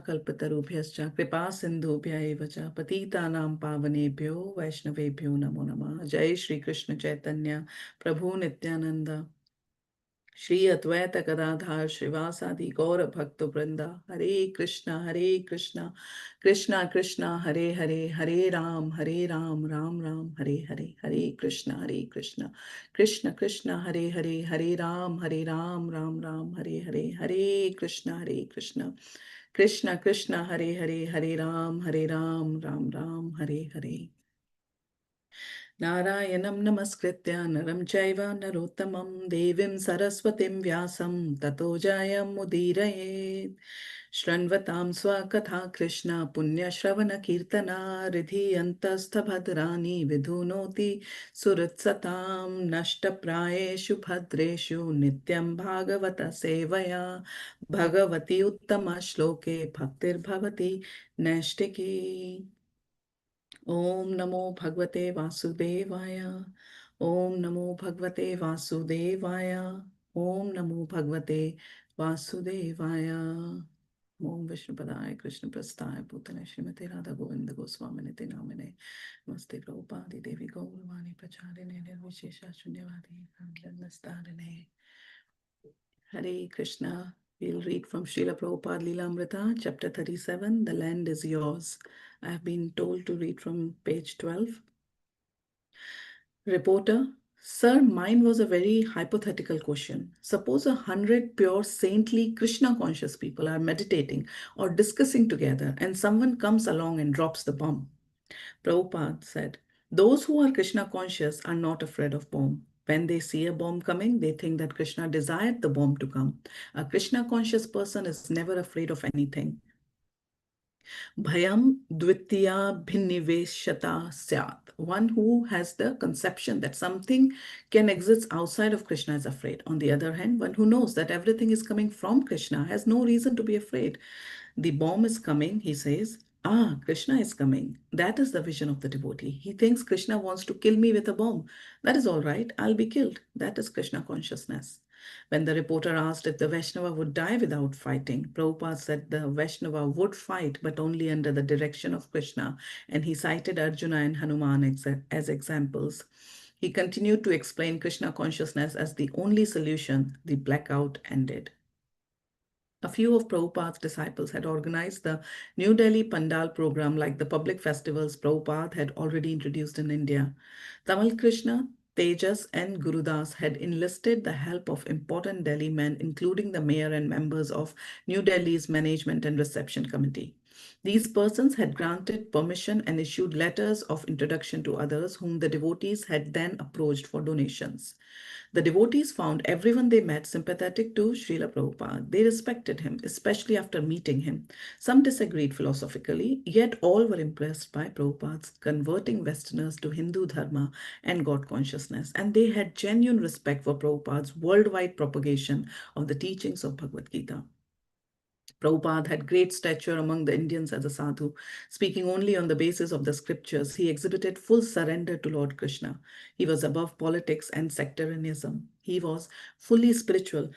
kalpatarubhyascha kripa sindhubhya eva cha patitanam pavanebhyo vaishnavebhyo namo namah. Jai Shri Krishna Chaitanya Prabhu Nityananda Shri Advaita Gadadhar Shrivasadi Gaura Bhakta Vrinda. Hare Krishna Krishna Krishna Hare Hare Hare Ram Ram Ram Hare Hare. Hare Krishna Krishna Krishna Hare Hare Hare Ram Ram Ram Hare Hare. Hare Krishna Krishna Krishna Hare Hare Hare Ram Ram Ram Hare Hare. Narayanam namaskritya naram chaiva narottamam devim saraswatim vyasam tato jayam mudirayet. Shranvatam swakatha Krishna punya shravana kirtana ridhiyantastha bhadrani vidhunoti suratsatam nashta prayeshu bhadreshu nityam bhagavata sevaya bhagavati uttama shloke bhaktir bhavati nashtiki. Om Namo Bhagavate Vasudevaya. Om Namo Bhagavate Vasudevaya. Om Namo Bhagavate Vasudevaya. Om Vishnupadaya Krishna Prasthaya Putane Srimate Radha Govinda Goswaminite Namine Namaste Prabhupada Devi Gauravani Pracharine Nirvishesha Shunyavadi Nastadane. Hare Krishna. We'll read from Srila Prabhupada Lilamrita, chapter 37, The Land is Yours. I have been told to read from page 12. Reporter, sir, mine was a very hypothetical question. Suppose 100 pure saintly Krishna conscious people are meditating or discussing together and someone comes along and drops the bomb. Prabhupada said, those who are Krishna conscious are not afraid of bomb. When they see a bomb coming, they think that Krishna desired the bomb to come. A Krishna conscious person is never afraid of anything. Bhayam dvitiya bhinniveshata syat. One who has the conception that something can exist outside of Krishna is afraid. On the other hand, one who knows that everything is coming from Krishna has no reason to be afraid. The bomb is coming, he says. Krishna is coming. That is the vision of the devotee. He thinks Krishna wants to kill me with a bomb. That is all right. I'll be killed. That is Krishna consciousness. When the reporter asked if the Vaishnava would die without fighting, Prabhupada said the Vaishnava would fight, but only under the direction of Krishna, and he cited Arjuna and Hanuman as examples. He continued to explain Krishna consciousness as the only solution. The blackout ended. A few of Prabhupada's disciples had organized the New Delhi Pandal program like the public festivals Prabhupada had already introduced in India. Tamal Krishna, Tejas and Gurudas had enlisted the help of important Delhi men, including the mayor and members of New Delhi's Management and Reception Committee. These persons had granted permission and issued letters of introduction to others whom the devotees had then approached for donations. The devotees found everyone they met sympathetic to Srila Prabhupada. They respected him, especially after meeting him. Some disagreed philosophically, yet all were impressed by Prabhupada's converting Westerners to Hindu Dharma and God consciousness, and they had genuine respect for Prabhupada's worldwide propagation of the teachings of Bhagavad Gita. Prabhupada had great stature among the Indians as a sadhu. Speaking only on the basis of the scriptures, he exhibited full surrender to Lord Krishna. He was above politics and sectarianism. He was fully spiritual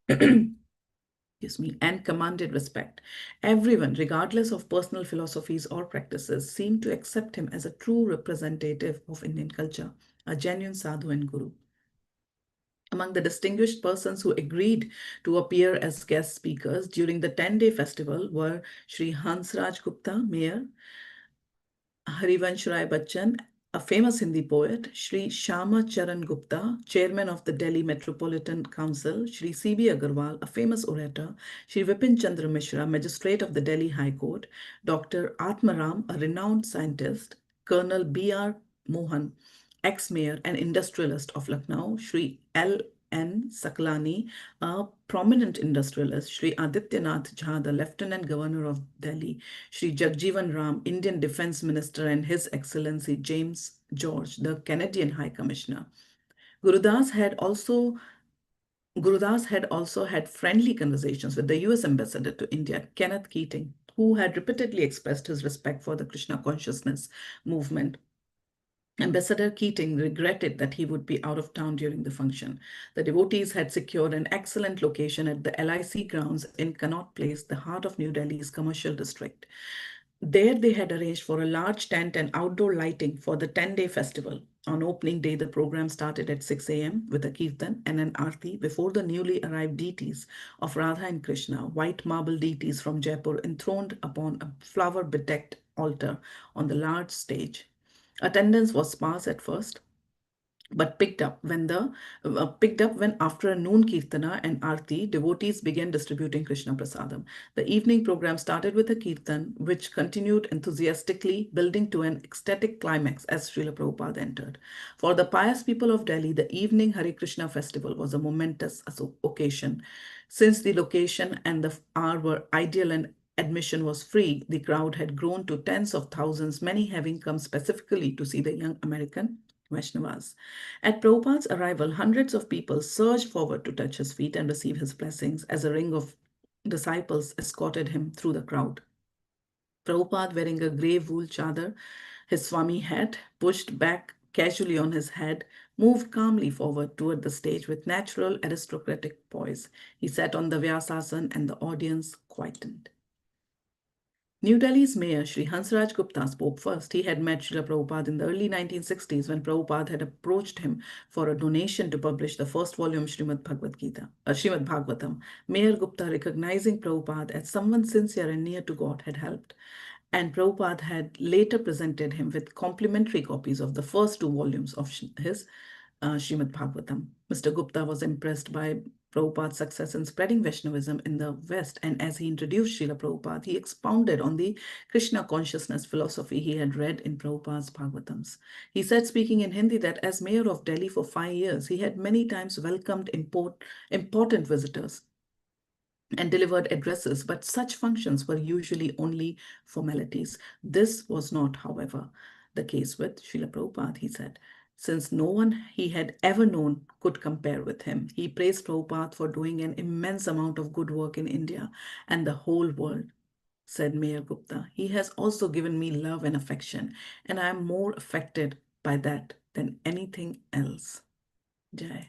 excuse me, and commanded respect. Everyone, regardless of personal philosophies or practices, seemed to accept him as a true representative of Indian culture, a genuine sadhu and guru. Among the distinguished persons who agreed to appear as guest speakers during the 10-day festival were Sri Hansraj Gupta, Mayor, Harivansh Rai Bachchan, a famous Hindi poet, Sri Shama Charan Gupta, Chairman of the Delhi Metropolitan Council, Sri C.B. Agarwal, a famous orator, Sri Vipin Chandra Mishra, Magistrate of the Delhi High Court, Dr. Atmaram, a renowned scientist, Colonel B.R. Mohan, ex-mayor and industrialist of Lucknow, Sri L.N. Saklani, a prominent industrialist, Sri Adityanath Jha, the Lieutenant Governor of Delhi, Sri Jagjeevan Ram, Indian Defense Minister, and His Excellency James George, the Canadian High Commissioner. Gurudas had also had friendly conversations with the US Ambassador to India, Kenneth Keating, who had repeatedly expressed his respect for the Krishna consciousness movement. Ambassador Keating regretted that he would be out of town during the function. The devotees had secured an excellent location at the LIC grounds in Connaught Place, the heart of New Delhi's commercial district. There, they had arranged for a large tent and outdoor lighting for the 10-day festival. On opening day, the program started at 6 a.m. with a kirtan and an aarti before the newly arrived deities of Radha and Krishna, white marble deities from Jaipur, enthroned upon a flower bedecked altar on the large stage. Attendance was sparse at first, but picked up when after a noon kirtana and arti, devotees began distributing Krishna prasadam. The evening program started with a kirtan, which continued enthusiastically, building to an ecstatic climax as Srila Prabhupada entered. For the pious people of Delhi, the evening Hare Krishna festival was a momentous occasion. Since the location and the hour were ideal and admission was free, the crowd had grown to tens of thousands, many having come specifically to see the young American Vaishnavas. At Prabhupada's arrival, hundreds of people surged forward to touch his feet and receive his blessings as a ring of disciples escorted him through the crowd. Prabhupada, wearing a grey wool chadar, his Swami hat pushed back casually on his head, moved calmly forward toward the stage with natural aristocratic poise. He sat on the Vyasasan and the audience quietened. New Delhi's mayor, Sri Hansraj Gupta, spoke first. He had met Srila Prabhupada in the early 1960s when Prabhupada had approached him for a donation to publish the first volume Srimad Bhagavatam. Mayor Gupta, recognizing Prabhupada as someone sincere and near to God, had helped. And Prabhupada had later presented him with complimentary copies of the first two volumes of his Srimad Bhagavatam. Mr. Gupta was impressed by Prabhupada's success in spreading Vaishnavism in the West, and as he introduced Srila Prabhupada, he expounded on the Krishna consciousness philosophy he had read in Prabhupada's Bhagavatams. He said, speaking in Hindi, that as mayor of Delhi for 5 years, he had many times welcomed important visitors and delivered addresses, but such functions were usually only formalities. This was not, however, the case with Srila Prabhupada, he said, since no one he had ever known could compare with him. He praised Prabhupada for doing an immense amount of good work in India and the whole world, said Mayor Gupta. He has also given me love and affection, and I am more affected by that than anything else. Jai.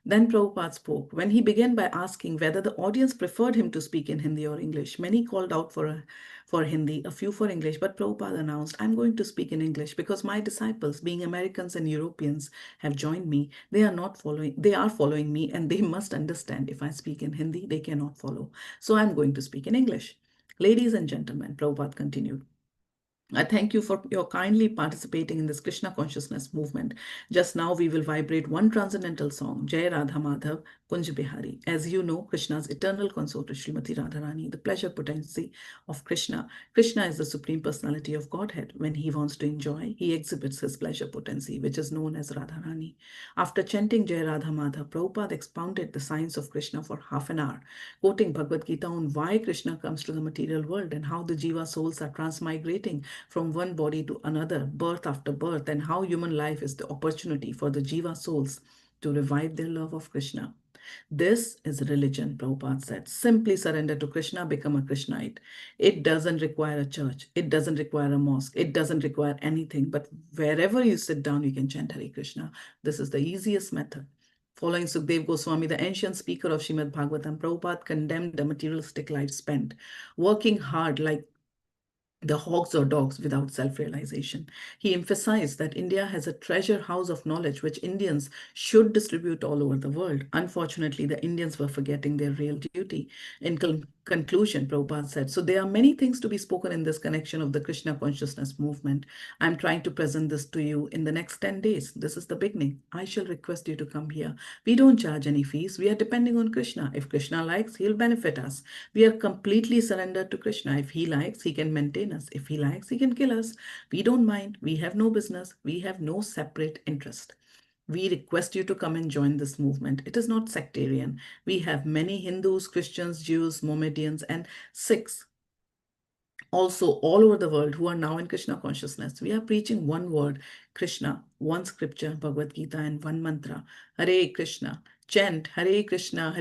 Then Prabhupada spoke. When he began by asking whether the audience preferred him to speak in Hindi or English, many called out for Hindi, a few for English, but Prabhupada announced, I'm going to speak in English because my disciples, being Americans and Europeans, have joined me. They are following me, and they must understand if I speak in Hindi, they cannot follow. So I'm going to speak in English. Ladies and gentlemen, Prabhupada continued, I thank you for your kindly participating in this Krishna consciousness movement. Just now we will vibrate one transcendental song, Jai Radha Madhav Kunj Bihari. As you know, Krishna's eternal consort is Srimati Radharani, the pleasure potency of Krishna. Krishna is the Supreme Personality of Godhead. When he wants to enjoy, he exhibits his pleasure potency, which is known as Radharani. After chanting Jai Radha Madhav, Prabhupada expounded the science of Krishna for half an hour, quoting Bhagavad Gita on why Krishna comes to the material world and how the Jiva souls are transmigrating from one body to another, birth after birth, and how human life is the opportunity for the Jiva souls to revive their love of Krishna. This is religion, Prabhupada said. Simply surrender to Krishna, become a Krishnite. It doesn't require a church. It doesn't require a mosque. It doesn't require anything. But wherever you sit down, you can chant Hare Krishna. This is the easiest method. Following Sukdev Goswami, the ancient speaker of Srimad Bhagavatam, Prabhupada condemned the materialistic life spent, working hard like the hogs or dogs without self-realization. He emphasized that India has a treasure house of knowledge which Indians should distribute all over the world. Unfortunately, the Indians were forgetting their real duty. In conclusion, Prabhupada said, so there are many things to be spoken in this connection of the Krishna consciousness movement. I'm trying to present this to you in the next 10 days. This is the beginning. I shall request you to come here. We don't charge any fees. We are depending on Krishna. If Krishna likes, he'll benefit us. We are completely surrendered to Krishna. If he likes, he can maintain us. If he likes, he can kill us. We don't mind. We have no business. We have no separate interest. We request you to come and join this movement. It is not sectarian. We have many Hindus, Christians, Jews, Mohammedans, and Sikhs also all over the world who are now in Krishna consciousness. We are preaching one word, Krishna, one scripture, Bhagavad Gita, and one mantra, Hare Krishna, chant Hare Krishna,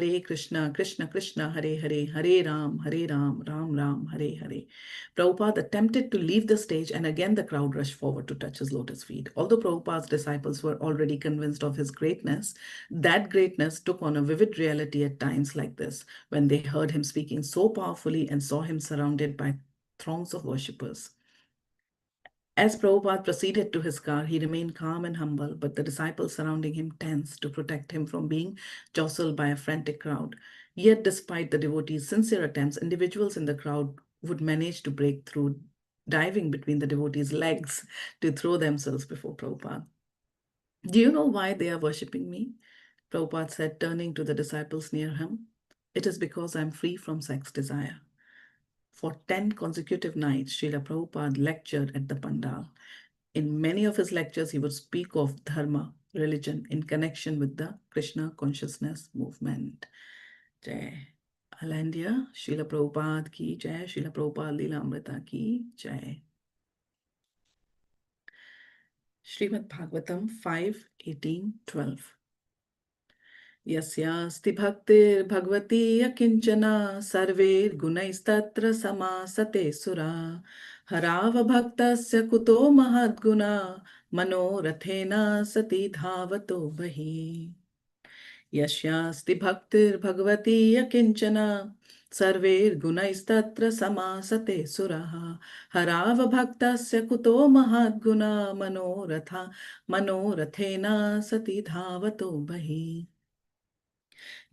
Krishna Krishna, Hare Hare, Hare Ram, Ram Ram, Hare Hare. Prabhupada attempted to leave the stage, and again the crowd rushed forward to touch his lotus feet. Although Prabhupada's disciples were already convinced of his greatness, that greatness took on a vivid reality at times like this, when they heard him speaking so powerfully and saw him surrounded by throngs of worshippers. As Prabhupada proceeded to his car, he remained calm and humble, but the disciples surrounding him tensed to protect him from being jostled by a frantic crowd. Yet, despite the devotees' sincere attempts, individuals in the crowd would manage to break through, diving between the devotees' legs to throw themselves before Prabhupada. Do you know why they are worshipping me? Prabhupada said, turning to the disciples near him. It is because I am free from sex desire. For 10 consecutive nights, Srila Prabhupada lectured at the Pandal. In many of his lectures, he would speak of dharma, religion, in connection with the Krishna consciousness movement. Jai. All India, Srila Prabhupada ki Jai, Srila Prabhupada Leela Amrita ki Jai. Srimad Bhagavatam 5:18-12. यस्यास्ति भक्तिर्भगवती अकिञ्चना सर्वैर्गुणैस्तत्र समासते सुरा हरावभक्तस्य कुतो महद्गुणा मनोरथेन सति धावतो बहिः यस्यास्ति भक्तिर्भगवती अकिञ्चना सर्वैर्गुणैस्तत्र समासते सुरः हरावभक्तस्य कुतो महद्गुणा मनोरथेन सति धावतो बहिः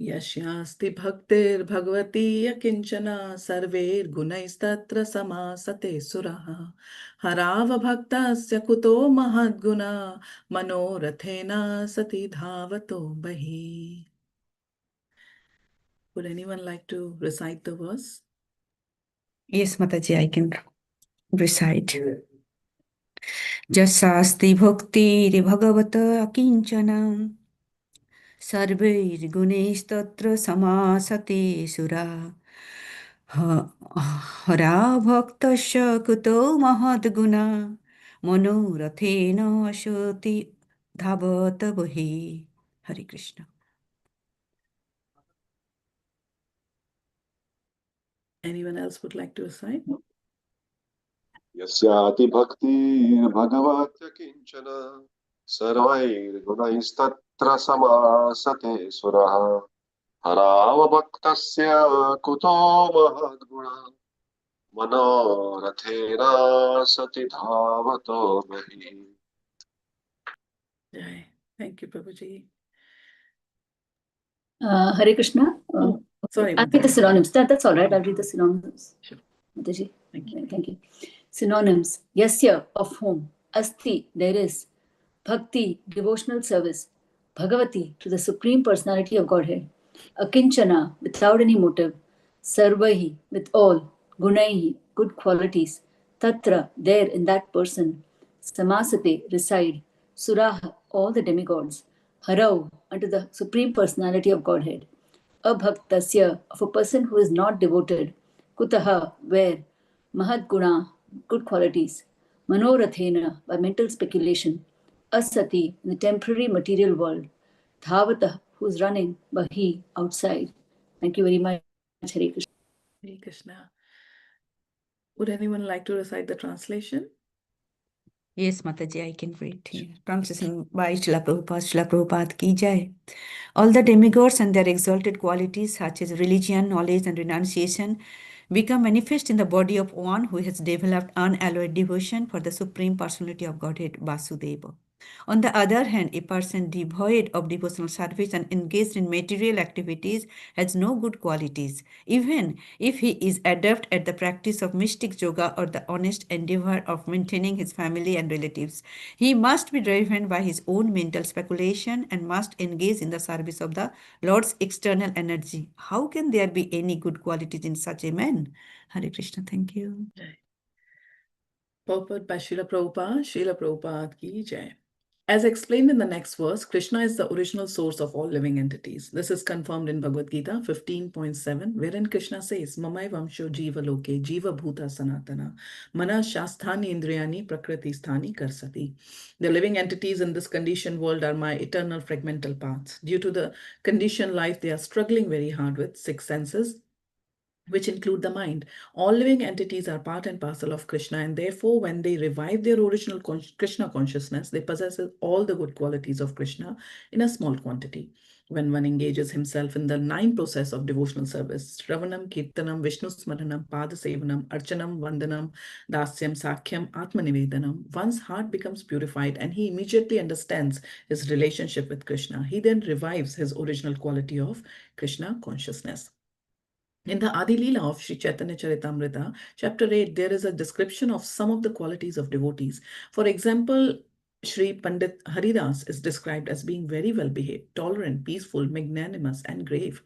यस्यास्ति भक्तिर्भगवती अकिञ्चना सर्वैर्गुणैस्तत्र समासते सुरः हरावभक्तस्य कुतो महद्गुणा मनोरथेन सति धावतो बहिः. Would anyone like to recite the verse? Yes, Mataji, I can recite. Jasasti bhakti bhagavata akinchana sarvairgunaiस्तत्र samasate sura hara bhaktasya kuto mahadguna manorathena ashoti dhavata vahi. Hare Krishna. Anyone else would like to recite? यस्याति भक्तिर्भगवत्य किञ्चन सर्वैर्गुणैस्तत्र समासते सुरः हरावभक्तस्य कुतो महद्गुणः मनोरथेन सति धावतो बहिः. Jai. Thank you, Prabhuji. Hare Krishna. Sorry, I'll read the Mataji. synonyms. That's all right. I'll read the synonyms. Sure. Mataji. Thank you. Thank you. Synonyms. Yasya, of whom. Asti, there is. Bhakti, devotional service. Bhagavati, to the Supreme Personality of Godhead. Akinchana, without any motive. Sarvahi, with all. Gunaihi, good qualities. Tatra, there in that person. Samasate, reside. Suraha, all the demigods. Harau, unto the Supreme Personality of Godhead. Abhaktasya, of a person who is not devoted. Kutaha, where? Mahadguna, good qualities. Manorathena, by mental speculation. Asati, in the temporary material world. Dhavata, who is running. Bahi, outside. Thank you very much, Hare Krishna. Hare Krishna. Would anyone like to recite the translation? Yes, Mataji, I can read here. Translation by Srila Prabhupada ki jai. All the demigods and their exalted qualities, such as religion, knowledge, and renunciation, become manifest in the body of one who has developed unalloyed devotion for the Supreme Personality of Godhead, Vasudeva. On the other hand, a person devoid of devotional service and engaged in material activities has no good qualities, even if he is adept at the practice of mystic yoga or the honest endeavor of maintaining his family and relatives. He must be driven by his own mental speculation and must engage in the service of the Lord's external energy. How can there be any good qualities in such a man? Hare Krishna, thank you. Jai. Purport by Srila Prabhupada ki Jai. As explained in the next verse, Krishna is the original source of all living entities. This is confirmed in Bhagavad Gita 15.7, wherein Krishna says, Mamai Vamsho Jiva Loke, Jiva Bhuta Sanatana, Mana Shasthani Indriyani Prakriti Sthani Karsati. The living entities in this conditioned world are my eternal fragmental parts. Due to the conditioned life they are struggling very hard with, six senses, which include the mind. All living entities are part and parcel of Krishna, and therefore, when they revive their original Krishna consciousness, they possess all the good qualities of Krishna in a small quantity. When one engages himself in the nine process of devotional service, Shravanam, Kirtanam, Vishnu Smaranam, Padasevanam, Archanam, Vandanam, Dasyam, Sakhyam, Atmanivedanam, one's heart becomes purified and he immediately understands his relationship with Krishna. He then revives his original quality of Krishna consciousness. In the Adi Leela of Sri Chaitanya Charitamrita, chapter 8, there is a description of some of the qualities of devotees. For example, Sri Pandit Haridas is described as being very well behaved, tolerant, peaceful, magnanimous, and grave.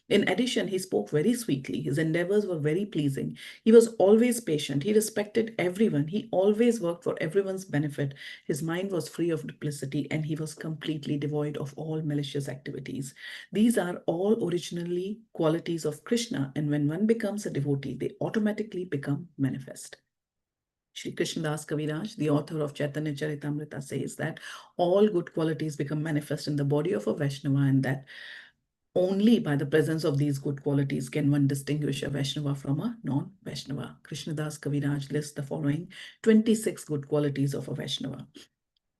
In addition, he spoke very sweetly. His endeavors were very pleasing. He was always patient. He respected everyone. He always worked for everyone's benefit. His mind was free of duplicity and he was completely devoid of all malicious activities. These are all originally qualities of Krishna, and when one becomes a devotee, they automatically become manifest. Shri Krishnadas Kaviraj, the author of Chaitanya Charitamrita, says that all good qualities become manifest in the body of a Vaishnava, and that only by the presence of these good qualities can one distinguish a Vaishnava from a non-Vaishnava. Krishnadas Kaviraj lists the following 26 good qualities of a Vaishnava.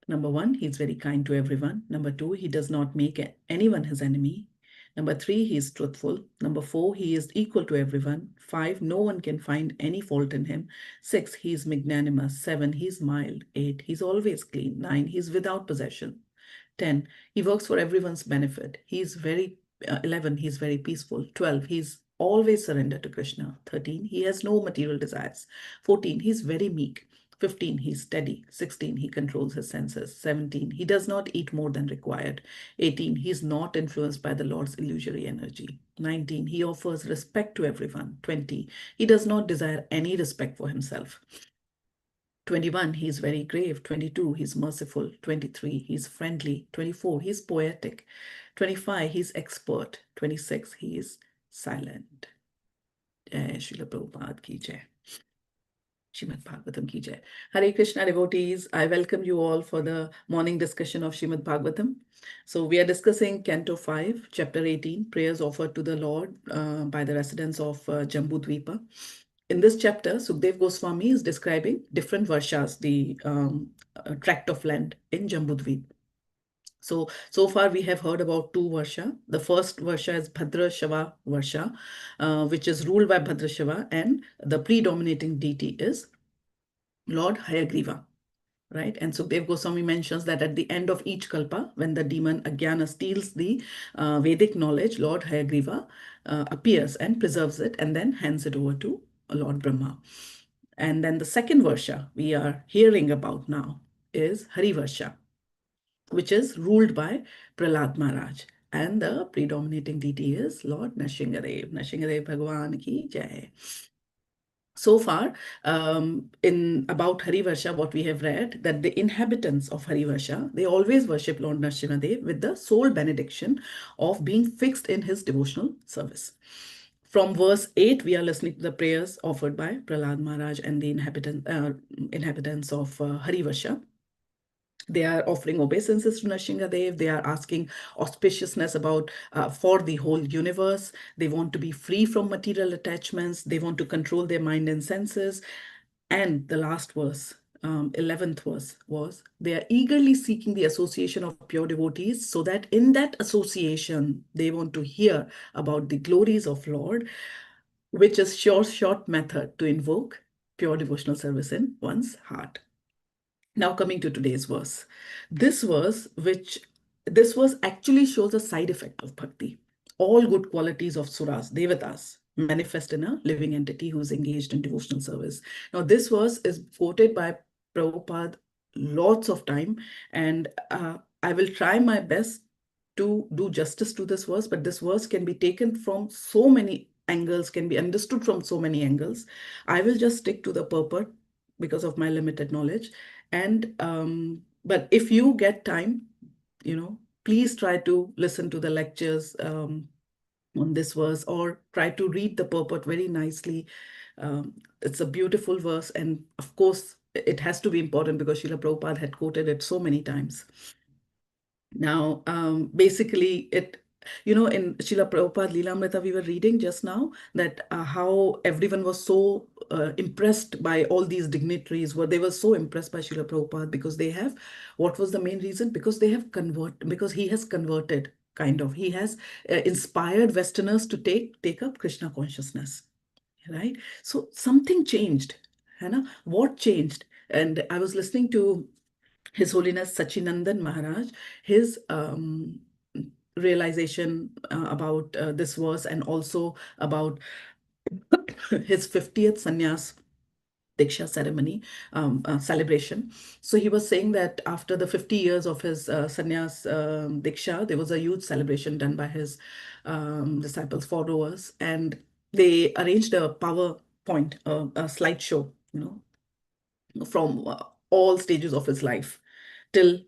Number 1, he's very kind to everyone. Number 2, he does not make anyone his enemy. Number 3, he is truthful. Number 4, he is equal to everyone. 5, no one can find any fault in him. 6, he is magnanimous. 7, he is mild. 8, he's always clean. 9, he is without possession. 10, he works for everyone's benefit. 11, he's very peaceful. 12, he's always surrendered to Krishna. 13, he has no material desires. 14, he's very meek. 15, he's steady. 16, he controls his senses. 17, he does not eat more than required. 18, he's not influenced by the Lord's illusory energy. 19, he offers respect to everyone. 20, he does not desire any respect for himself. 21, he's very grave. 22, he's merciful. 23, he's friendly. 24, he's poetic. 25, he's expert. 26, he is silent. Jai Srila Prabhupada ki jai. Srimad Bhagavatam ki jai. Hare Krishna devotees, I welcome you all for the morning discussion of Srimad Bhagavatam. So we are discussing Canto 5, Chapter 18, Prayers Offered to the Lord by the residents of Jambudvipa. In this chapter, Sukdev Goswami is describing different varshas, the tract of land in Jambudvip. So far we have heard about two Varsha. The first Varsha is Bhadrashava Varsha, which is ruled by Bhadrashava, and the predominating deity is Lord Hayagriva, right? And Sukdev Goswami mentions that at the end of each kalpa, when the demon Agyana steals the Vedic knowledge, Lord Hayagriva appears and preserves it and then hands it over to Lord Brahma. And then the second Varsha we are hearing about now is Hari Varsha, which is ruled by Prahlad Maharaj. And the predominating deity is Lord Nrsimhadev. Nrsimhadev Bhagwan ki jai. So far, in about Harivarsha, what we have read, that the inhabitants of Harivarsha, they always worship Lord Nrsimhadev with the sole benediction of being fixed in his devotional service. From verse 8, we are listening to the prayers offered by Prahlad Maharaj and the inhabitants of Harivarsha. They are offering obeisances to Nrsimhadev. They are asking auspiciousness about for the whole universe. They want to be free from material attachments. They want to control their mind and senses. And the last verse, 11th verse, was they are eagerly seeking the association of pure devotees, so that in that association, they want to hear about the glories of Lord, which is short method to invoke pure devotional service in one's heart. Now coming to today's verse. This verse actually shows a side effect of bhakti. All good qualities of suras, devatas, manifest in a living entity who is engaged in devotional service. Now this verse is quoted by Prabhupada lots of time, and I will try my best to do justice to this verse, but this verse can be taken from so many angles, can be understood from so many angles. I will just stick to the purport because of my limited knowledge. And But if you get time, please try to listen to the lectures on this verse, or try to read the purport very nicely. It's a beautiful verse, and of course, it has to be important because Srila Prabhupada had quoted it so many times. Now, basically, in Srila Prabhupada Leelamrita, we were reading just now that how everyone was so impressed by all these dignitaries. They were so impressed by Srila Prabhupada because what was the main reason? Because because he has converted, kind of. He has inspired Westerners to take up Krishna consciousness, right? So something changed. What changed? And I was listening to his Holiness Sachinandan Maharaj, his realization about this verse, and also about his 50th sannyas Diksha ceremony celebration. So he was saying that after the 50 years of his sannyas Diksha, there was a huge celebration done by his disciples, followers, and they arranged a PowerPoint, a slideshow, from all stages of his life till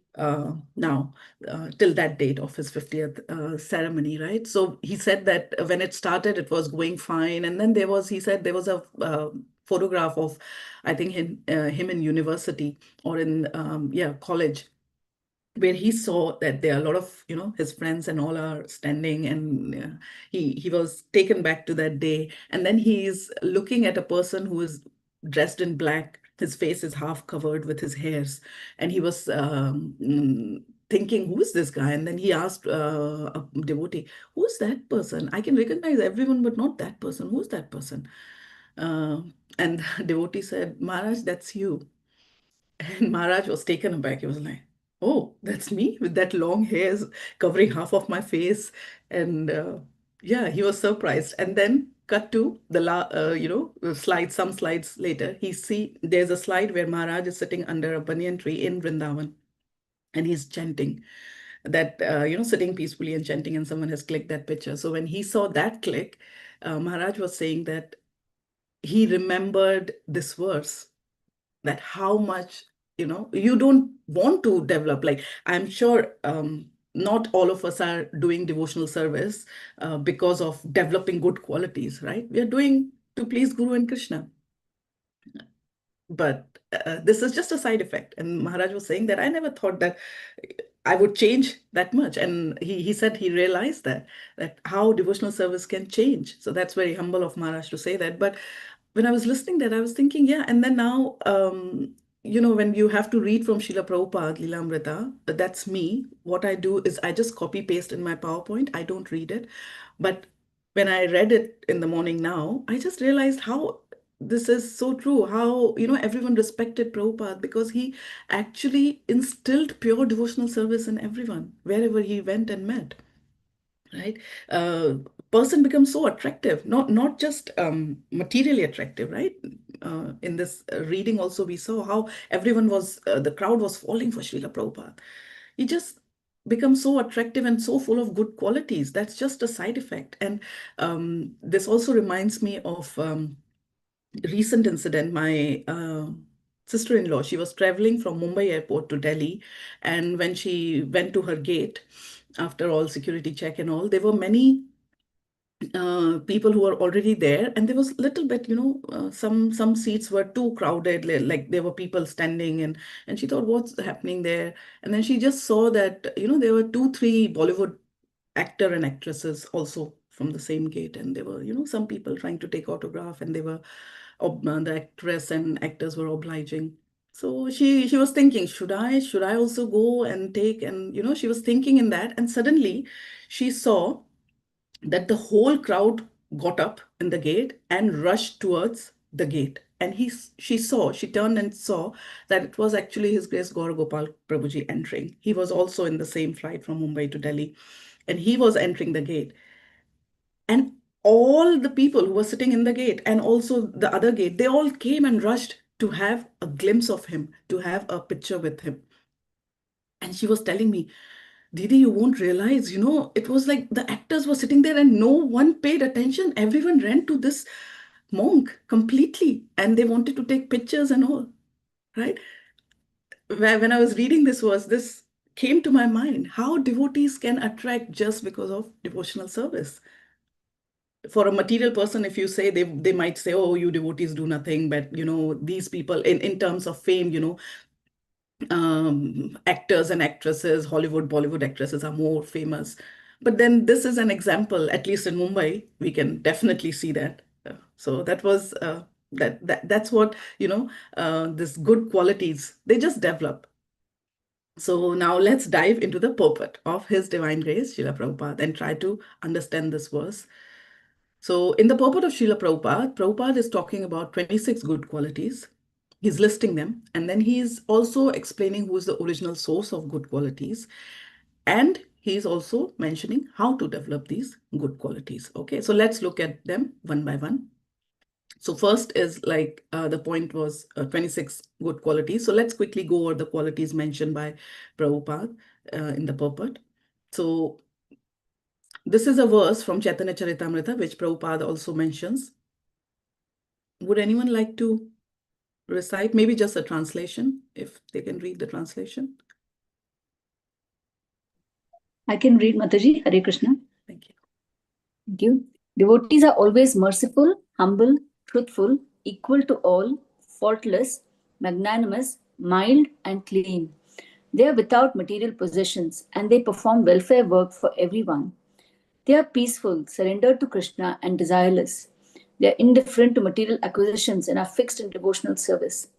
now, till that date of his 50th ceremony, right? So he said that when it started, it was going fine. And then he said there was a photograph of, I think, him in university or in, college, where he saw that there are a lot of his friends and all are standing, and he was taken back to that day. And then he's looking at a person who is dressed in black. His face is half covered with his hairs, and he was thinking, who is this guy? And then he asked a devotee, who's that person? I can recognize everyone, but not that person. Who's that person? uh, and the devotee said, Maharaj, that's you. And Maharaj was taken aback. He was like, oh, that's me with that long hairs covering half of my face. And yeah, he was surprised. And then cut to the slides, some slides later, there's a slide where Maharaj is sitting under a banyan tree in Vrindavan, and he's chanting that, sitting peacefully and chanting, and someone has clicked that picture. So when he saw that click, Maharaj was saying that he remembered this verse, that how much you don't want to develop. Like, I'm sure not all of us are doing devotional service because of developing good qualities, right? We are doing to please Guru and Krishna. But this is just a side effect. And Maharaj was saying that I never thought that I would change that much. And he said he realized that how devotional service can change. So that's very humble of Maharaj to say that. But when I was listening that, I was thinking, yeah. And then now, when you have to read from Srila Prabhupada, Lilamrita, that's me. What I do is I just copy paste in my PowerPoint. I don't read it. But when I read it in the morning now, I just realized how this is so true. How, everyone respected Prabhupada because he actually instilled pure devotional service in everyone, wherever he went and met, right? Person becomes so attractive, not just materially attractive, right? In this reading also, we saw how the crowd was falling for Srila Prabhupada. He just becomes so attractive and so full of good qualities. That's just a side effect. And this also reminds me of recent incident. My sister-in-law, she was traveling from Mumbai airport to Delhi, and when she went to her gate, after all security check and all, there were many people who were already there, and there was little bit, some seats were too crowded, like there were people standing, and she thought, what's happening there? And then she just saw that, there were 2 3 Bollywood actor and actresses also from the same gate, and there were, some people trying to take autograph, and the actress and actors were obliging. So she was thinking, should I also go and take, and she was thinking in that, and suddenly she saw that the whole crowd got up in the gate and rushed towards the gate. And she turned and saw that it was actually His Grace Gaur Gopal Prabhuji entering. He was also in the same flight from Mumbai to Delhi, and he was entering the gate. And all the people who were sitting in the gate and also the other gate, they all came and rushed to have a glimpse of him, to have a picture with him. And she was telling me, Didi, you won't realize, it was like the actors were sitting there and no one paid attention. Everyone ran to this monk completely, and they wanted to take pictures and all, right? when I was reading this verse, this came to my mind how devotees can attract just because of devotional service. For a material person, if you say, they might say, oh, you devotees do nothing, but these people in terms of fame, actors and actresses, Hollywood, Bollywood actresses are more famous. But then this is an example, at least in Mumbai, we can definitely see that. So that was that's what this good qualities they just develop. So now let's dive into the purport of His Divine Grace, Srila Prabhupada, and try to understand this verse. So in the purport of Srila Prabhupada, Prabhupada is talking about 26 good qualities. He's listing them, and then he's also explaining who is the original source of good qualities. And he's also mentioning how to develop these good qualities. Okay, so let's look at them one by one. So first is like the point was 26 good qualities. So let's quickly go over the qualities mentioned by Prabhupada in the purport. So this is a verse from Chaitanya Charitamrita, which Prabhupada also mentions. Would anyone like to recite? Maybe just a translation, if they can read the translation. I can read, Mataji. Hare Krishna. Thank you. Thank you. Devotees are always merciful, humble, truthful, equal to all, faultless, magnanimous, mild, and clean. They are without material possessions and they perform welfare work for everyone. They are peaceful, surrendered to Krishna, and desireless. They are indifferent to material acquisitions and are fixed in devotional service.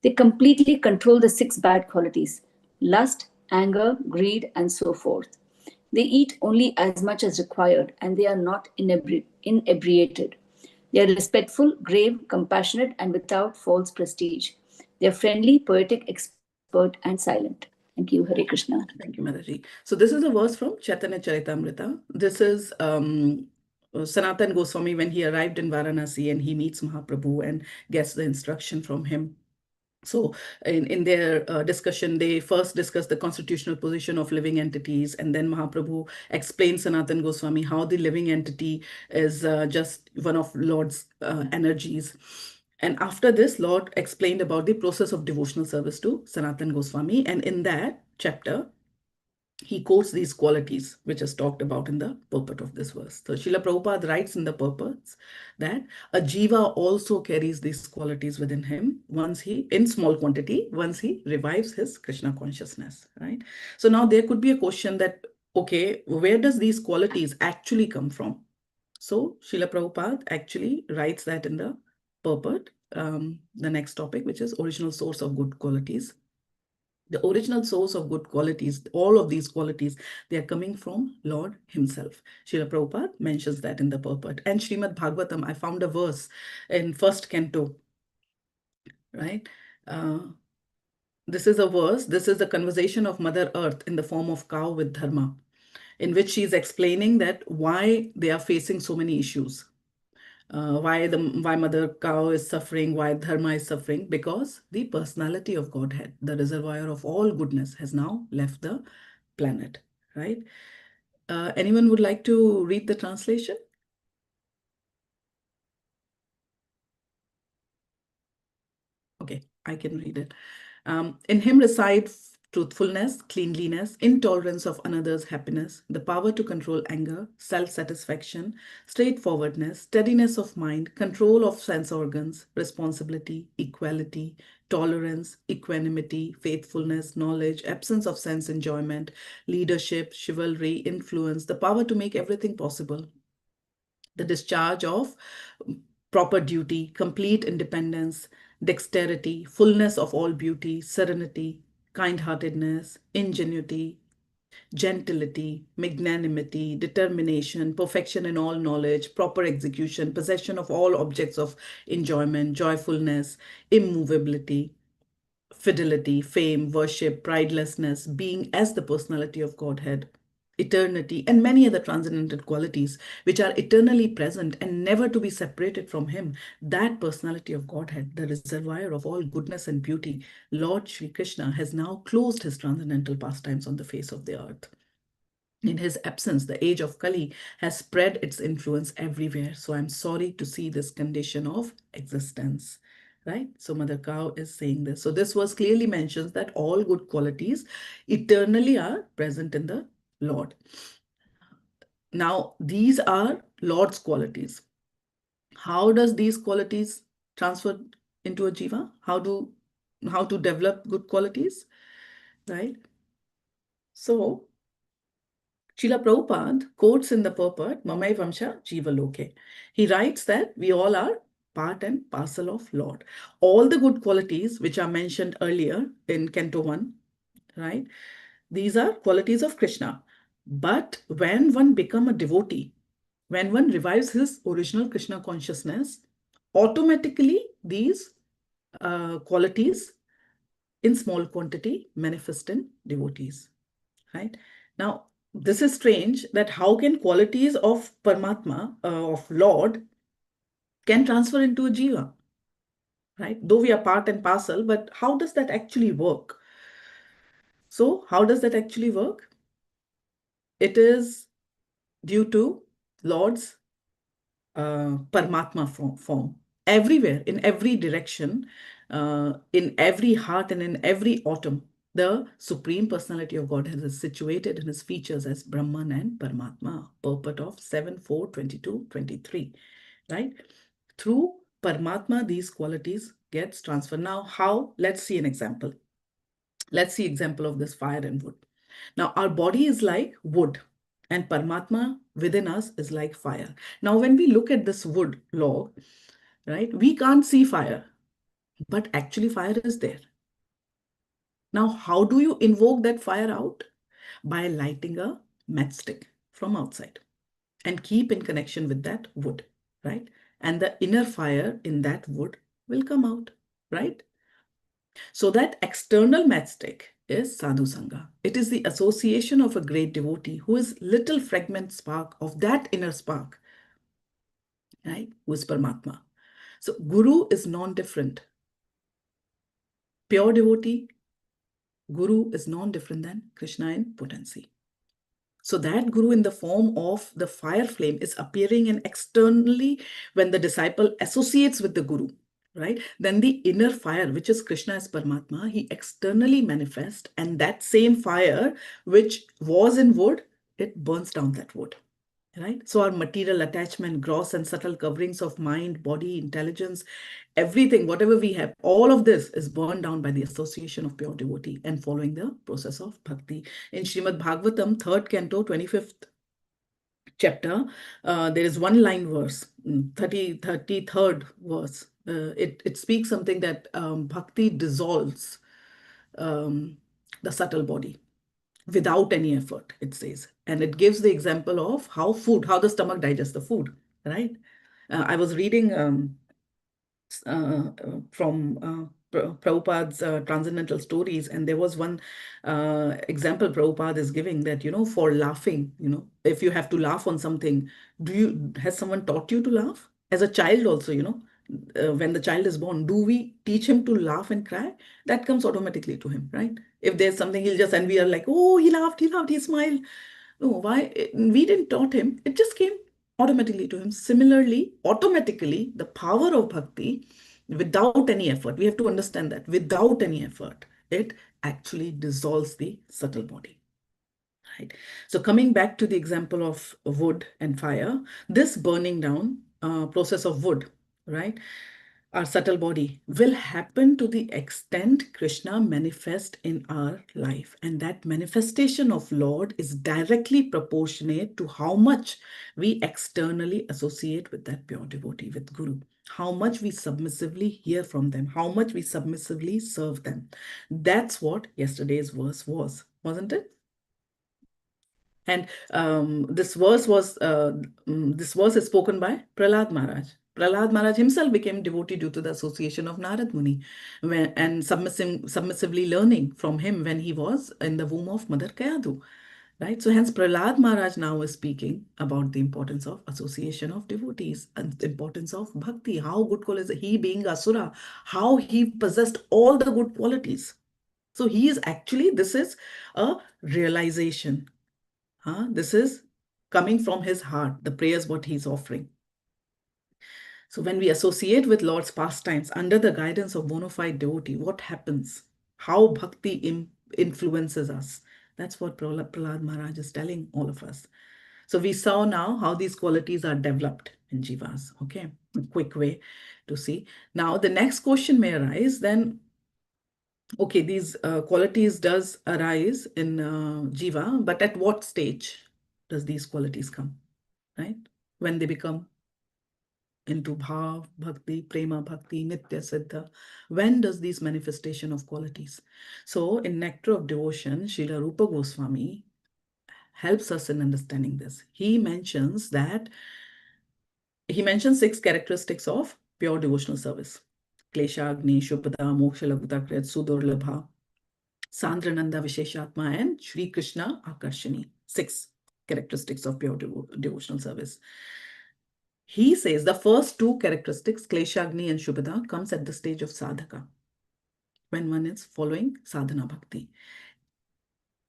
They completely control the six bad qualities: lust, anger, greed, and so forth. They eat only as much as required and they are not inebriated. They are respectful, grave, compassionate, and without false prestige. They are friendly, poetic, expert, and silent. Thank you. Hare Krishna. Thank you, Mataji. So this is a verse from Chaitanya Charitamrita. This is Sanatan Goswami when he arrived in Varanasi and he meets Mahaprabhu and gets the instruction from him. So in their discussion, they first discuss the constitutional position of living entities, and then Mahaprabhu explains Sanatan Goswami how the living entity is just one of Lord's energies. And after this, Lord explained about the process of devotional service to Sanatan Goswami. And in that chapter, he quotes these qualities, which is talked about in the purport of this verse. So Srila Prabhupada writes in the purports that a jiva also carries these qualities within him once he, in small quantity, once he revives his Krishna consciousness, right? So now there could be a question that, okay, where does these qualities actually come from? So Srila Prabhupada actually writes that in the purport, the next topic, which is original source of good qualities. The original source of good qualities, all of these qualities, they are coming from Lord himself. Srila Prabhupada mentions that in the purport. And Srimad Bhagavatam, I found a verse in first canto, right? This is a verse, this is the conversation of Mother Earth in the form of cow with Dharma, in which she is explaining that why they are facing so many issues. Why mother cow is suffering, why dharma is suffering, because the personality of Godhead, the reservoir of all goodness, has now left the planet, right? Anyone would like to read the translation? Okay, I can read it. In him reside truthfulness, cleanliness, intolerance of another's happiness, the power to control anger, self-satisfaction, straightforwardness, steadiness of mind, control of sense organs, responsibility, equality, tolerance, equanimity, faithfulness, knowledge, absence of sense enjoyment, leadership, chivalry, influence, the power to make everything possible, the discharge of proper duty, complete independence, dexterity, fullness of all beauty, serenity, kind-heartedness, ingenuity, gentility, magnanimity, determination, perfection in all knowledge, proper execution, possession of all objects of enjoyment, joyfulness, immovability, fidelity, fame, worship, pridelessness, being as the personality of Godhead, eternity, and many other transcendental qualities which are eternally present and never to be separated from Him. That personality of Godhead, the reservoir of all goodness and beauty, Lord Sri Krishna has now closed his transcendental pastimes on the face of the earth. In his absence, the age of Kali has spread its influence everywhere. So I'm sorry to see this condition of existence. right? So Mother Cow is saying this. So this verse clearly mentions that all good qualities eternally are present in the Lord. Now, these are Lord's qualities. How does these qualities transfer into a jiva? How to develop good qualities, right? So Srila Prabhupada quotes in the purport, Mamai Vamsha Jiva Loke. He writes that we all are part and parcel of Lord. All the good qualities which are mentioned earlier in Canto 1, right? These are qualities of Krishna. But when one becomes a devotee, when one revives his original Krishna consciousness, automatically these qualities in small quantity manifest in devotees, right? Now, this is strange that how can qualities of Paramatma, of Lord, can transfer into a jiva, right? Though we are part and parcel, but how does that actually work? So, how does that actually work? It is due to Lord's Paramatma form. Everywhere, in every direction, in every heart and in every atom, the Supreme Personality of Godhead is situated in his features as Brahman and Paramatma, purport of 7, 4, 22, 23, right? Through Paramatma, these qualities gets transferred. Now, how? Let's see an example. Let's see example of this fire and wood. Now, our body is like wood and Paramatma within us is like fire. Now, when we look at this wood log, right, we can't see fire, but actually fire is there. Now, how do you invoke that fire out? By lighting a matchstick from outside and keep in connection with that wood, right? And the inner fire in that wood will come out, right? So that external matchstick is sadhu sangha. It is the association of a great devotee who is little fragment spark of that inner spark, right? Who is Paramatma. So guru is non-different. Pure devotee, guru is non-different than Krishna in potency. So that guru in the form of the fire flame is appearing in externally when the disciple associates with the guru, right? Then the inner fire, which is Krishna as Paramatma, he externally manifests, and that same fire which was in wood, it burns down that wood. Right? So our material attachment, gross and subtle coverings of mind, body, intelligence, everything, whatever we have, all of this is burned down by the association of pure devotee and following the process of bhakti. In Srimad Bhagavatam, 3rd canto, 25th chapter, there is one line verse, 33rd verse. It speaks something that bhakti dissolves the subtle body without any effort, it says. And it gives the example of how the stomach digests the food, right? I was reading from Prabhupada's transcendental stories, and there was one example Prabhupada is giving that, for laughing, if you have to laugh on something, has someone taught you to laugh? As a child also, when the child is born, do we teach him to laugh and cry? That comes automatically to him, right? If there's something, and we are like, oh, he laughed, he smiled. No, why? We didn't taught him. It just came automatically to him. Similarly, automatically, the power of bhakti, without any effort, we have to understand that without any effort, it actually dissolves the subtle body. Right. So coming back to the example of wood and fire, this burning down process of wood, right, our subtle body will happen to the extent Krishna manifest in our life. And that manifestation of Lord is directly proportionate to how much we externally associate with that pure devotee, with Guru, how much we submissively hear from them, how much we submissively serve them. That's what yesterday's verse was, wasn't it? And this verse is spoken by Prahlad Maharaj. Prahlad Maharaj himself became devotee due to the association of Narad Muni and submissively learning from him when he was in the womb of Mother Kayadu. Right? So hence Prahlad Maharaj now is speaking about the importance of association of devotees and the importance of bhakti, how good qualities, he being Asura, how he possessed all the good qualities. So he is actually, this is a realization. This is coming from his heart, the prayers what he's offering. So when we associate with Lord's pastimes under the guidance of bona fide devotee, what happens? How bhakti influences us? That's what Prahlad Maharaj is telling all of us. So we saw now how these qualities are developed in jivas. Okay, a quick way to see. Now the next question may arise then, okay, these qualities does arise in jiva, but at what stage does these qualities come, right? When they become into bhav, bhakti, prema bhakti, nitya siddha. When does these manifestation of qualities? So in Nectar of Devotion, Srila Rupa Goswami helps us in understanding this. He mentions 6 characteristics of pure devotional service. Klesha, Agni, Shubhada, Moksha, Laghutakrit, Sudurlabha, Sandrananda, Visheshatma, and Shri Krishna Akarshani. 6 characteristics of pure devotional service. He says the first 2 characteristics, Kleshagni and Shubhada, comes at the stage of sadhaka, when one is following sadhana bhakti.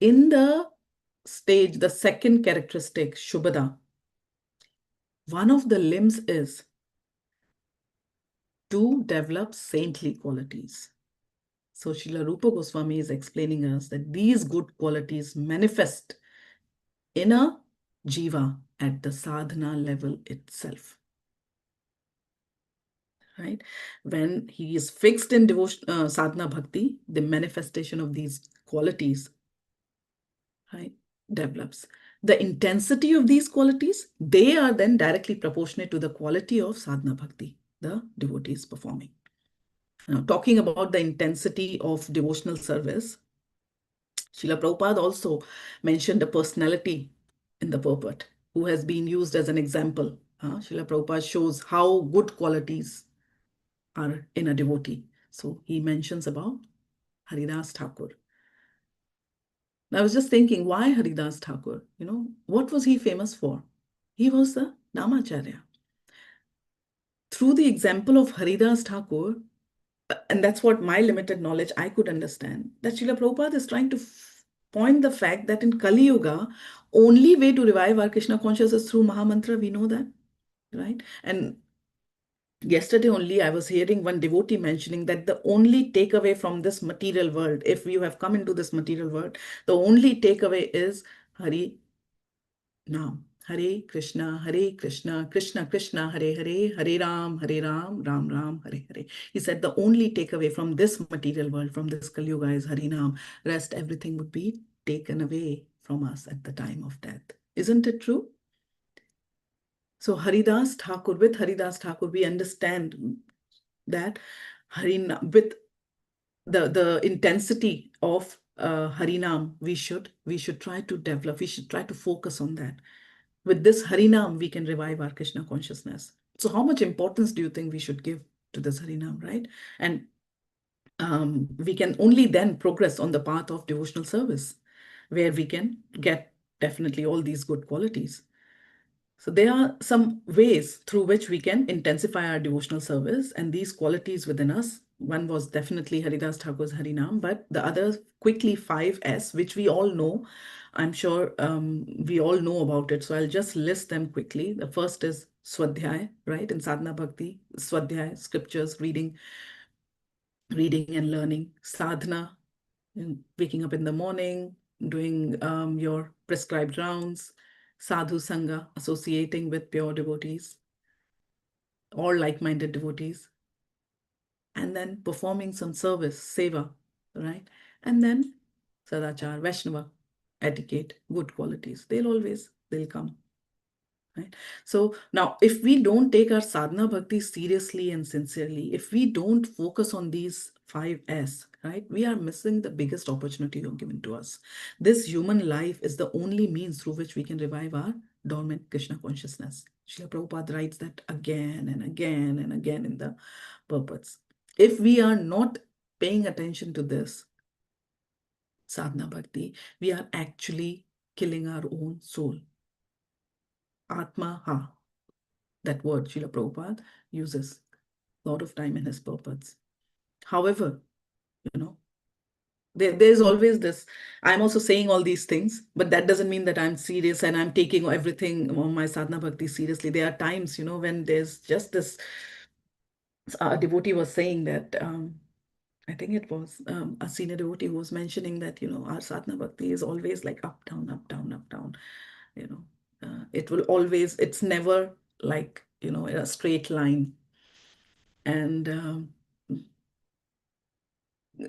In the stage, the second characteristic, Shubhada, one of the limbs is to develop saintly qualities. So Srila Rupa Goswami is explaining us that these good qualities manifest in a jiva at the sadhana level itself. Right? When he is fixed in devotion, sadhana bhakti, the manifestation of these qualities, right, develops. The intensity of these qualities, they are then directly proportionate to the quality of sadhana bhakti the devotee is performing. Now, talking about the intensity of devotional service, Srila Prabhupada also mentioned a personality in the purport who has been used as an example. Srila Prabhupada shows how good qualities are in a devotee. So he mentions about Haridas Thakur. Now I was just thinking, why Haridas Thakur? What was he famous for? He was the Namacharya. Through the example of Haridas Thakur, and that's what my limited knowledge I could understand, that Srila Prabhupada is trying to point the fact that in Kali Yuga, only way to revive our Krishna consciousness is through Mahamantra. We know that, right? And yesterday only I was hearing one devotee mentioning that the only takeaway from this material world, if you have come into this material world, the only takeaway is Hari Nam. Hare Krishna, Krishna Krishna, Hare Hare, Hare Ram, Ram Ram, Hare Hare. He said the only takeaway from this material world, from this Kali Yuga is Hari Nam. Rest, everything would be taken away from us at the time of death. Isn't it true? So Haridas Thakur, with Haridas Thakur, we understand that with the intensity of Harinam, we should try to develop, we should try to focus on that. With this Harinam, we can revive our Krishna consciousness. So how much importance do you think we should give to this Harinam, right? And we can only then progress on the path of devotional service, where we can get definitely all these good qualities. So there are some ways through which we can intensify our devotional service and these qualities within us. One was definitely Haridas Thakur's Harinam, but the other quickly 5S, which we all know. I'm sure we all know about it. So I'll just list them quickly. The first is Swadhyay, right? In Sadhana Bhakti, Swadhyay, scriptures, reading and learning. Sadhana, waking up in the morning, doing your prescribed rounds. Sadhu Sangha, associating with pure devotees or like-minded devotees. And then performing some service, seva, right? And then Sadachar, Vaishnava, etiquette, good qualities. They'll come. Right? So now, if we don't take our sadhana bhakti seriously and sincerely, if we don't focus on these 5S, right, we are missing the biggest opportunity you're given to us. This human life is the only means through which we can revive our dormant Krishna consciousness. Srila Prabhupada writes that again and again and again in the purports. If we are not paying attention to this sadhana bhakti, we are actually killing our own soul. Atma ha. That word Srila Prabhupada uses a lot of time in his purports. However, there's always this, I'm also saying all these things, but that doesn't mean that I'm serious and I'm taking everything on my sadhana bhakti seriously. There are times, when there's just this a devotee was saying that, I think it was a senior devotee who was mentioning that, our sadhana bhakti is always like up, down, up, down, up, down. It will always, it's never like, in a straight line. And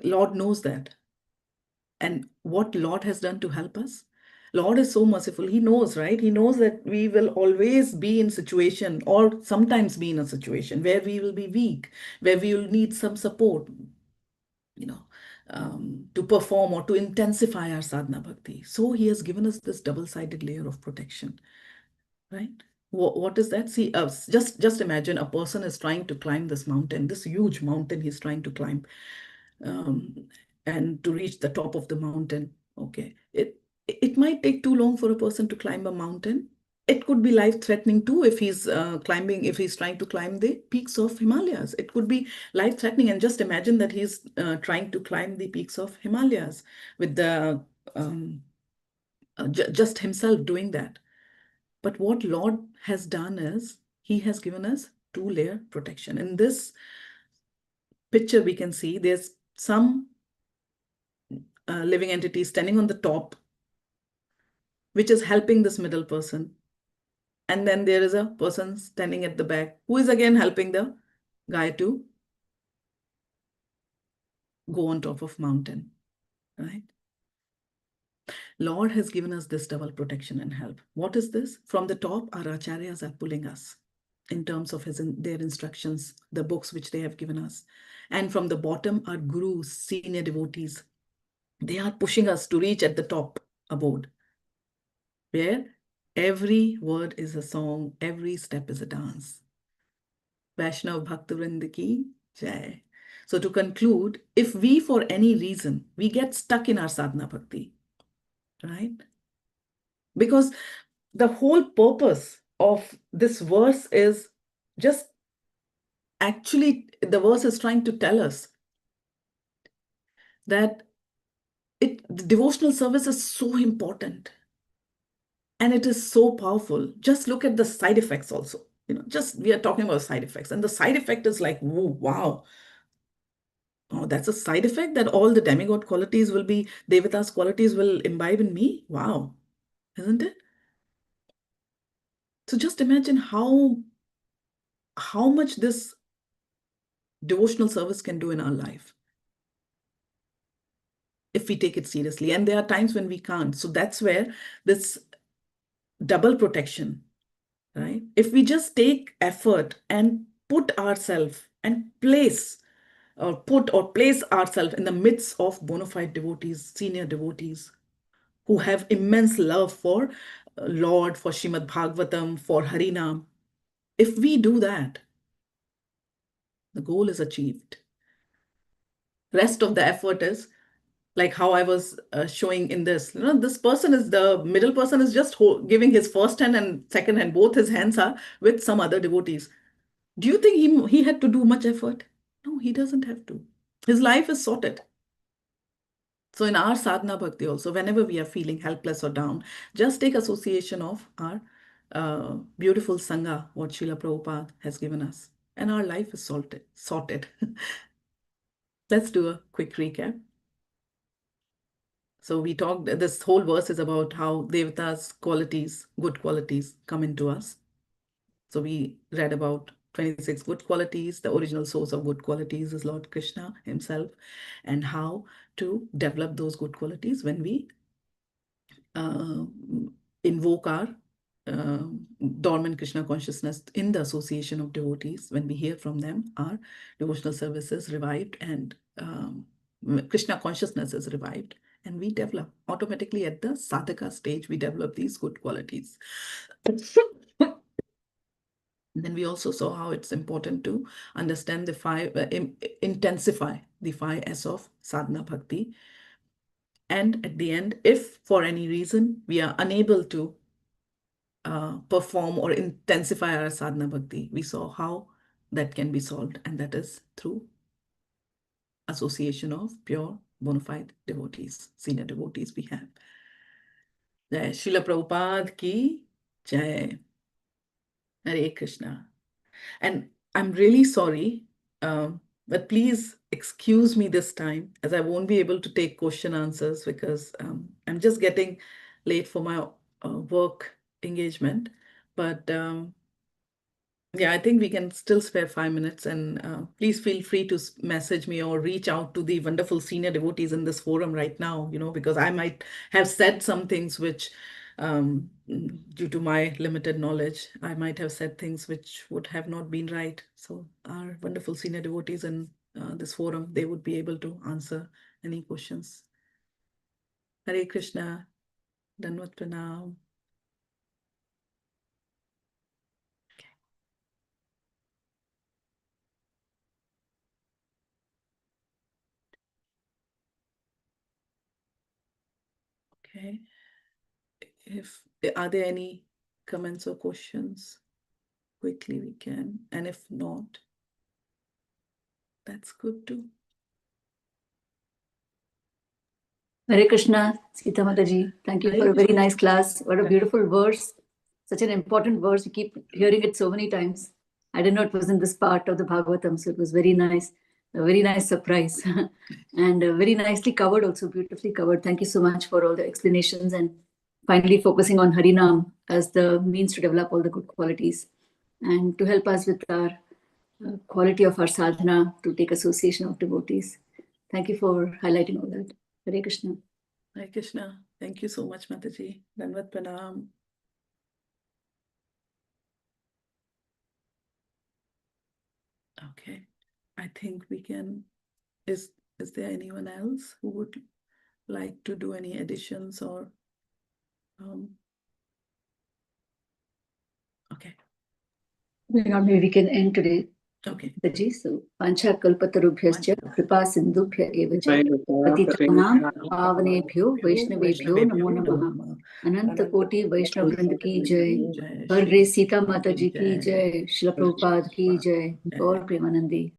Lord knows that. And what Lord has done to help us. Lord is so merciful. He knows, right? He knows that we will always be in situation, or sometimes be in a situation where we will be weak, where we will need some support, you know, to perform or to intensify our sadhana bhakti. So he has given us this double-sided layer of protection, right? What is that? See, just imagine a person is trying to climb this mountain, this huge mountain he's trying to climb, um, and to reach the top of the mountain. Okay, it might take too long for a person to climb a mountain. It could be life-threatening too if he's trying to climb the peaks of Himalayas. It could be life-threatening. And just imagine that he's trying to climb the peaks of Himalayas with the just himself doing that. But what Lord has done is he has given us two-layer protection. In this picture, we can see there's some living entity standing on the top, which is helping this middle person. And then there is a person standing at the back who is again helping the guy to go on top of mountain, right? Lord has given us this double protection and help. What is this? From the top, our acharyas are pulling us in terms of their instructions, the books which they have given us. And from the bottom, our gurus, senior devotees, they are pushing us to reach at the top abode, where every word is a song, every step is a dance. Vaishnav Bhaktavrind ki jai. So to conclude, if we for any reason, we get stuck in our sadhana bhakti, right? Because the whole purpose of this verse is just, actually, the verse is trying to tell us that the devotional service is so important and it is so powerful. Just look at the side effects also. Just we are talking about side effects, and the side effect is like, whoa, wow. Oh, that's a side effect, that all the demigod qualities will be, Devata's qualities will imbibe in me. Wow, isn't it? So just imagine how much this devotional service can do in our life if we take it seriously. And there are times when we can't. So that's where this double protection, right? If we just take effort and put ourselves and place or place ourselves in the midst of bona fide devotees, senior devotees, who have immense love for Lord, for Shrimad Bhagavatam, for Harinam. If we do that, the goal is achieved. Rest of the effort is like how I was showing in this. This person is the middle person is just giving his first hand and second hand. Both his hands are with some other devotees. Do you think he had to do much effort? No, he doesn't have to. His life is sorted. So in our sadhana bhakti also, whenever we are feeling helpless or down, just take association of our beautiful Sangha, what Srila Prabhupada has given us, and our life is sorted. Let's do a quick recap. So we talked, this whole verse is about how Devata's qualities, good qualities, come into us. So we read about 26 good qualities. The original source of good qualities is Lord Krishna himself, and how to develop those good qualities when we uh, invoke our uh, dormant Krishna consciousness in the association of devotees. When we hear from them, our devotional service is revived, and Krishna consciousness is revived, and we develop automatically at the sadhaka stage. We develop these good qualities. Then we also saw how it's important to understand the five, intensify the 5S of sadhana bhakti. And at the end, if for any reason we are unable to perform or intensify our sadhana bhakti, we saw how that can be solved, and that is through association of pure bona fide devotees, senior devotees we have. Jai Srila Prabhupada ki Jai. Hare Krishna. And I'm really sorry But please excuse me this time, as I won't be able to take question answers because I'm just getting late for my work engagement. But yeah, I think we can still spare 5 minutes, and please feel free to message me or reach out to the wonderful senior devotees in this forum right now, because I might have said some things which, due to my limited knowledge, I might have said things which would have not been right. So our wonderful senior devotees in this forum, they would be able to answer any questions. Hare Krishna, Danvat Pranam. Okay. Are there any comments or questions? Quickly we can, and if not, that's good too. Hare Krishna, Sita Mataji. Thank you for a very nice class. What a beautiful verse. Such an important verse. We keep hearing it so many times. I didn't know it was in this part of the Bhagavatam, so it was very nice. A very nice surprise. And very nicely covered also, beautifully covered. Thank you so much for all the explanations and finally focusing on Harinam as the means to develop all the good qualities and to help us with our quality of our sadhana to take association of devotees. Thank you for highlighting all that. Hare Krishna. Hare Krishna. Thank you so much, Mataji. Danvat Pranam. Okay. I think we can. Is there anyone else who would like to do any additions or okay. Maybe we can end today. Okay. Mataji. So, Pancha Kalpatarubhyascha Kripa Sindhubhya Evacha Patitanam Pavanebhyo Vaishnavebhyo Namo Namaha. Ananta Koti Vaishnav Vrind ki Jai. Har Grace Sita Mataji ki Jai. Shila Prabhupada ki Jai. Gaur Premanandi.